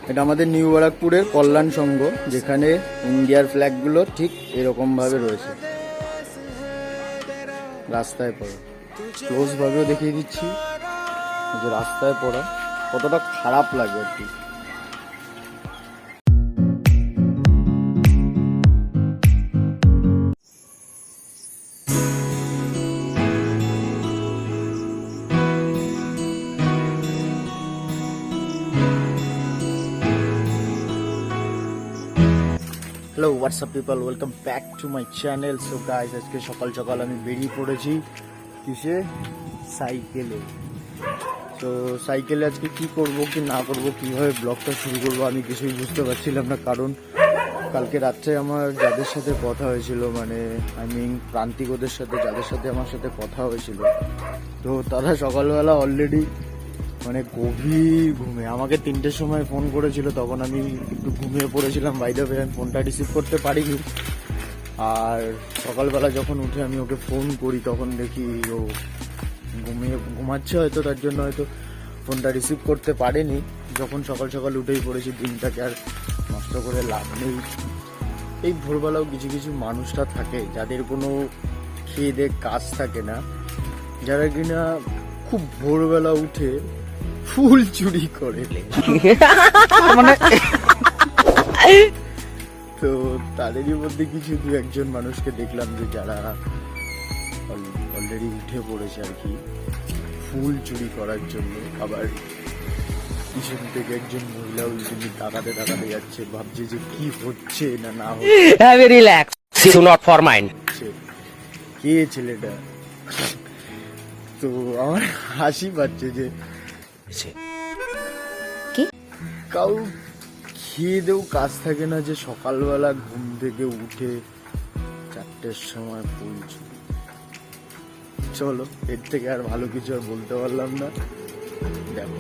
এটা আমাদের নিউ ব্যারাকপুরের কল্যাণ সংঘ, যেখানে ইন্ডিয়ার ফ্ল্যাগগুলো ঠিক এরকম ভাবে রয়েছে। রাস্তায় পড়া ক্লোজ ভাবেও দেখিয়ে দিচ্ছি যে রাস্তায় পড়া কতটা খারাপ লাগে আর কি। Hello WhatsApp people, welcome back to my channel. So guys, আজকে সকাল সকাল আমি বেরিয়ে পড়েছি কিসে, সাইকেলে। তো সাইকেলে আজকে কি করব কি না করব, কিভাবে ব্লগটা শুরু করব আমি কিছুই বুঝতে পারছিলাম না। কারণ কালকে রাত্রে আমার যাদের সাথে কথা হয়েছিল, মানে আই মিন প্রান্তিক ওদের সাথে, যাদের সাথে আমার সাথে কথা হয়েছিল, তো তারা সকালবেলা অলরেডি মানে গভীর ঘুমে আমাকে 3টের সময় ফোন করেছিল। তখন আমি একটু ঘুমিয়ে পড়েছিলাম, বাইরে আমি ফোনটা রিসিভ করতে পারিনি। আর সকালবেলা যখন উঠে আমি ওকে ফোন করি, তখন দেখি ও ঘুমাচ্ছে, হয়তো তার জন্য হয়তো ফোনটা রিসিভ করতে পারেনি। যখন সকাল সকাল উঠেই পড়েছি, দিনটাকে আর নষ্ট করে লাভ নেই। এই ভোরবেলাও কিছু কিছু মানুষরা থাকে যাদের কোনো খেয়ে দেয়ে কাজ থাকে না, যারা কিনা খুব ভোরবেলা উঠে ফুল চুরি করে। মানে তো তাদেরই মধ্যে কিছু দু একজন মানুষকে দেখলাম যে যারা অলরেডি উঠে পড়েছে আর কি ফুল চুরি করার জন্য। আবার পিছন থেকে একজন মহিলা ওই জন্য তাকাতে তাকাতে যাচ্ছে, ভাবছে যে কি হচ্ছে না না হচ্ছে, কে ছেলেটা। তো আমার হাসি পাচ্ছে যে কাউ খেয়ে দেও কাজ থাকে না, যে সকালবেলা ঘুম থেকে উঠে 4টের সময় ফুল চুরি। চলো, এর থেকে আর ভালো কিছু আর বলতে পারলাম না। দেখো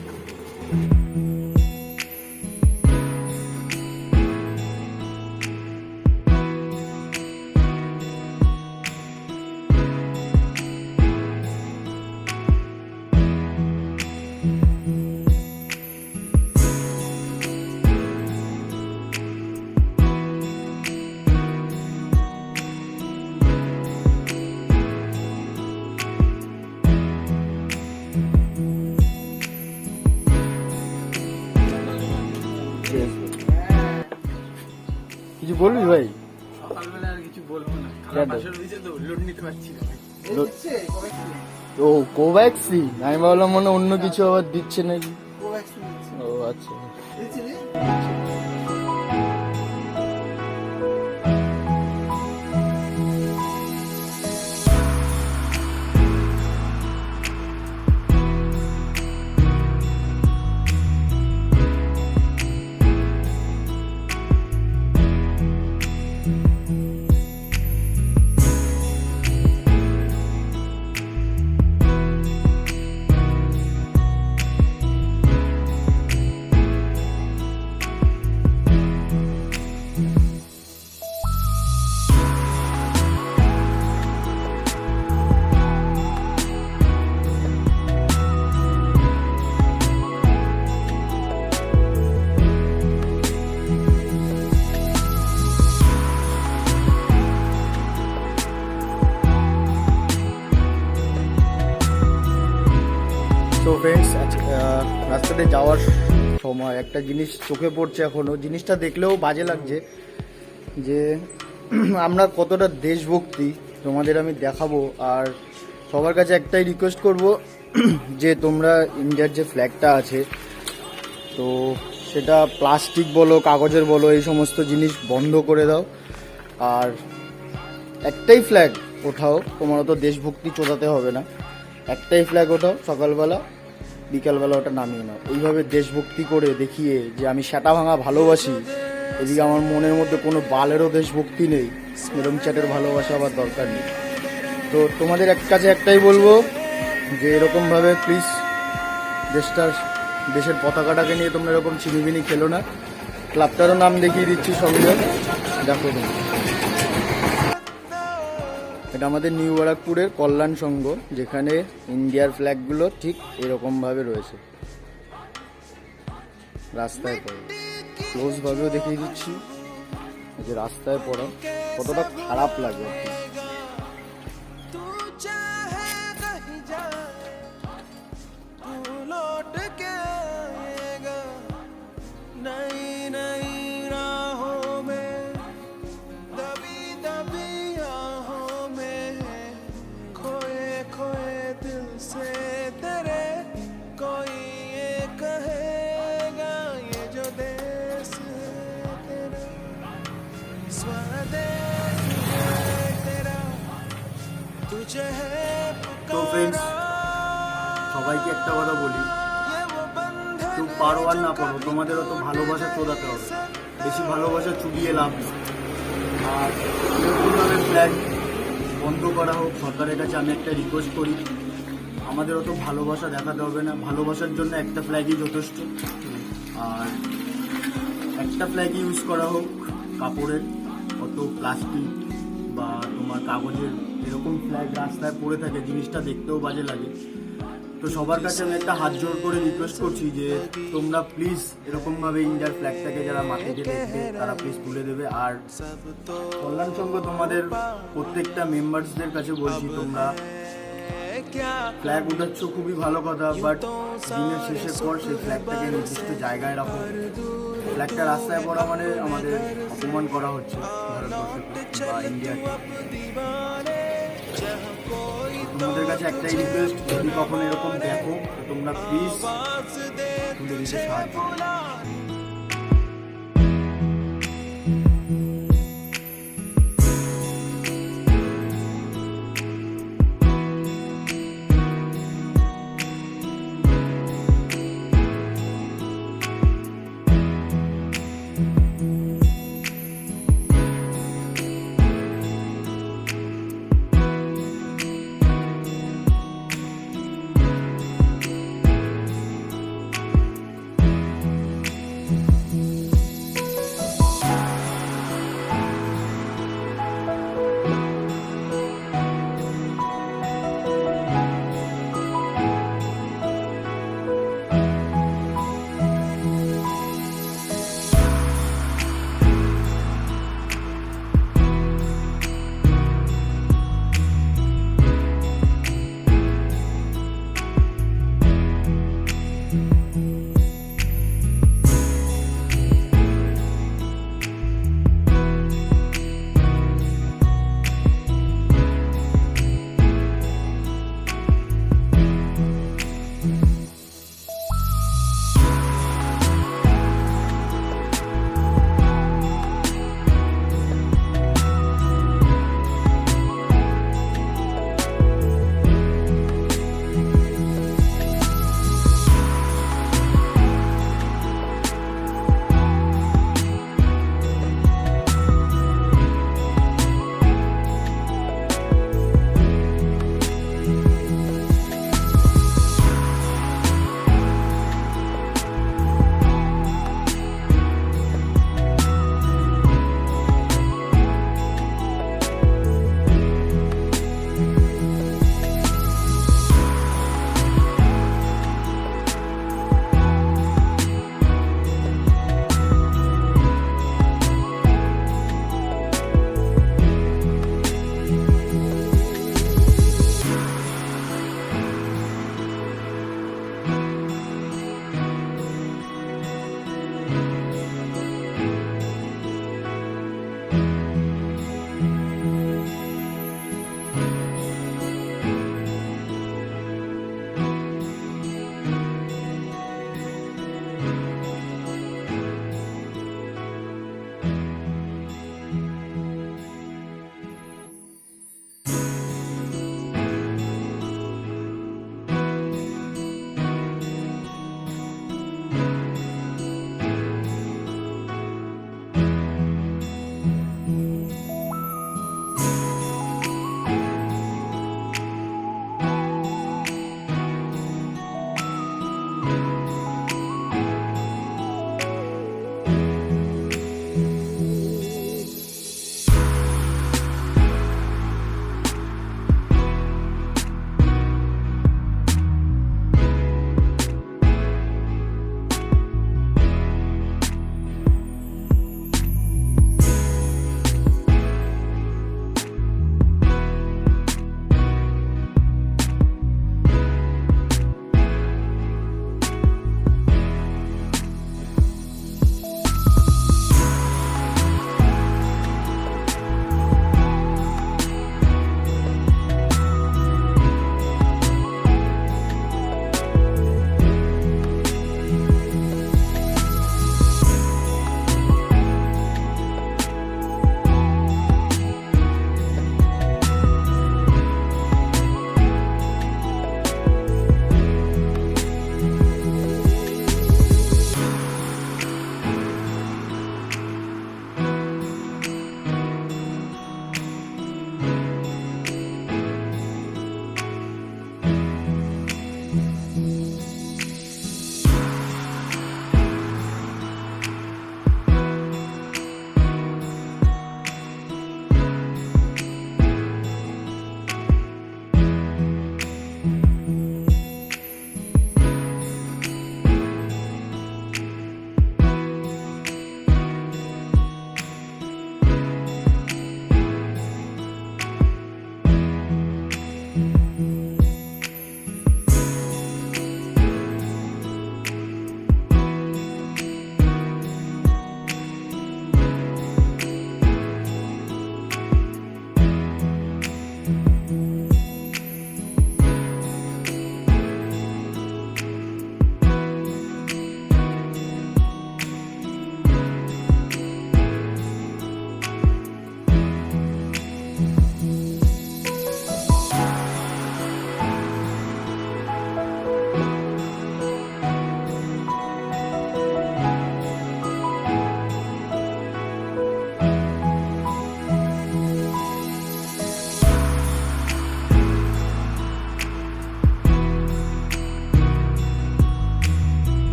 কিছু বলবি ভাই? সকালবেলা আর কিছু বলবো না, বাসর দিয়েছে তো লোড নিতে পারছি না। ও কোভ্যাক্সিন, আমি ভাবলাম মনে অন্য কিছু আবার দিচ্ছে নাকি। ও আচ্ছা। তো ফ্রেন্ডস, রাস্তাতে যাওয়ার সময় একটা জিনিস চোখে পড়ছে এখনো, জিনিসটা দেখলেও বাজে লাগছে, যে আমরা কতটা দেশভক্তি তোমাদের আমি দেখাবো। আর সবার কাছে একটাই রিকোয়েস্ট করব যে তোমরা ইন্ডিয়ার যে ফ্ল্যাগটা আছে, তো সেটা প্লাস্টিক বলো কাগজের বলো এই সমস্ত জিনিস বন্ধ করে দাও। আর একটাই ফ্ল্যাগ ওঠাও, তোমার তো দেশভক্তি চোদাতে হবে না, একটাই ফ্ল্যাগ ওঠাও সকালবেলা, বিকালবেলা ওটা নামিয়ে নাও। এইভাবে দেশভক্তি করে দেখিয়ে যে আমি সেটা ভাঙা ভালোবাসি, এদিকে আমার মনের মধ্যে কোনো বালেরও দেশভক্তি নেই, এরকম চ্যাটের ভালোবাসা আবার দরকার নেই। তো তোমাদের কাছে একটাই বলবো যে এরকমভাবে প্লিজ দেশের পতাকাটাকে নিয়ে তোমরা এরকম চিনিবিনি খেলো না। ক্লাবটারও নাম দেখিয়ে দিচ্ছি সঙ্গে, দেখো তুমি। এটা আমাদের নিউ ব্যারাকপুরের কল্যাণ সংঘ, যেখানে ইন্ডিয়ার ফ্ল্যাগগুলো ঠিক এরকম ভাবে রয়েছে, রাস্তায় পড়ে। ক্লোজ ভাবেও দেখিয়ে দিচ্ছি এই যে রাস্তায় পড়া কতটা খারাপ লাগে আর কি। तू चाहे कहीं जा तू लौट के आएगा नई नई राहों में दबी दबी आहों में खोए खोए दिल से तेरे कोई ये कहेगा ये जो देश है तेरा स्वदेश है तेरा तुझे है তো ফ্রেন্ডস সবাইকে একটা কথা বলি, কেউ পারো আর না পারো তোমাদেরও তো ভালোবাসা চোদাতে হবে, বেশি ভালোবাসা চুবিয়ে লাভ নেই। আর এরকমভাবে ফ্ল্যাগ বন্ধ করা হোক, সরকারের কাছে আমি একটা রিকোয়েস্ট করি, আমাদেরও তো ভালোবাসা দেখাতে হবে না, ভালোবাসার জন্য একটা ফ্ল্যাগই যথেষ্ট। আর একটা ফ্ল্যাগই ইউজ করা হোক, কাপড়ের অত প্লাস্টিক বা তোমার কাগজের এরকম ফ্ল্যাগ রাস্তায় পড়ে থাকে, জিনিসটা দেখতেও বাজে লাগে। তো সবার কাছে আমি একটা হাত জোড় করে রিকোয়েস্ট করছি যে তোমরা প্লিজ এরকমভাবে ইন্ডিয়ার ফ্ল্যাগটাকে যারা মাটিতে দেখবে তারা প্লিজ তুলে দেবে। আর কল্যাণ সংঘ তোমাদের প্রত্যেকটা মেম্বার্সদের কাছে বলছি, তোমরা ফ্ল্যাগ উঠাচ্ছ খুবই ভালো কথা, বাট দিনের শেষের পর সেই ফ্ল্যাগটাকে নির্দিষ্ট জায়গায় রাখো। ফ্ল্যাগটা রাস্তায় পড়া মানে আমাদের অপমান করা হচ্ছে ভারতবর্ষকে বা ইন্ডিয়াকে। তোমাদের কাছে একটাই রিকোয়েস্ট, যদি কখন এরকম দেখো তো তোমরা প্লিজ তুলে দিতে সাহায্য করো।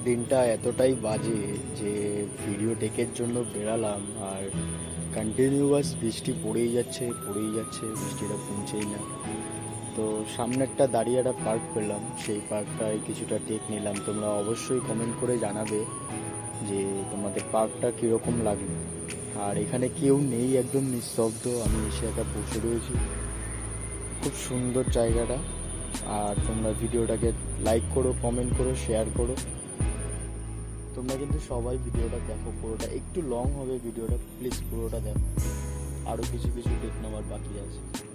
দিনটা এতটাই বাজে যে ভিডিও টেকের জন্য বেরালাম আর কন্টিনিউয়াস বৃষ্টি পড়েই যাচ্ছে বৃষ্টিটা কমছেই না। তো সামনে একটা দাঁড়িয়ে একটা পার্ক পেলাম, সেই পার্কটায় কিছুটা টেক নিলাম। তোমরা অবশ্যই কমেন্ট করে জানাবে যে তোমাদের পার্কটা কীরকম লাগলো। আর এখানে কেউ নেই, একদম নিস্তব্ধ, আমি এসে একা বসে রয়েছি। খুব সুন্দর জায়গাটা। আর তোমরা ভিডিওটাকে লাইক করো, কমেন্ট করো, শেয়ার করো। তোমরা কিন্তু সবাই ভিডিওটা দেখো, পুরোটা একটু লং হবে ভিডিওটা, প্লিজ পুরোটা দেখো, আরও কিছু টেক নেওয়ার বাকি আছে।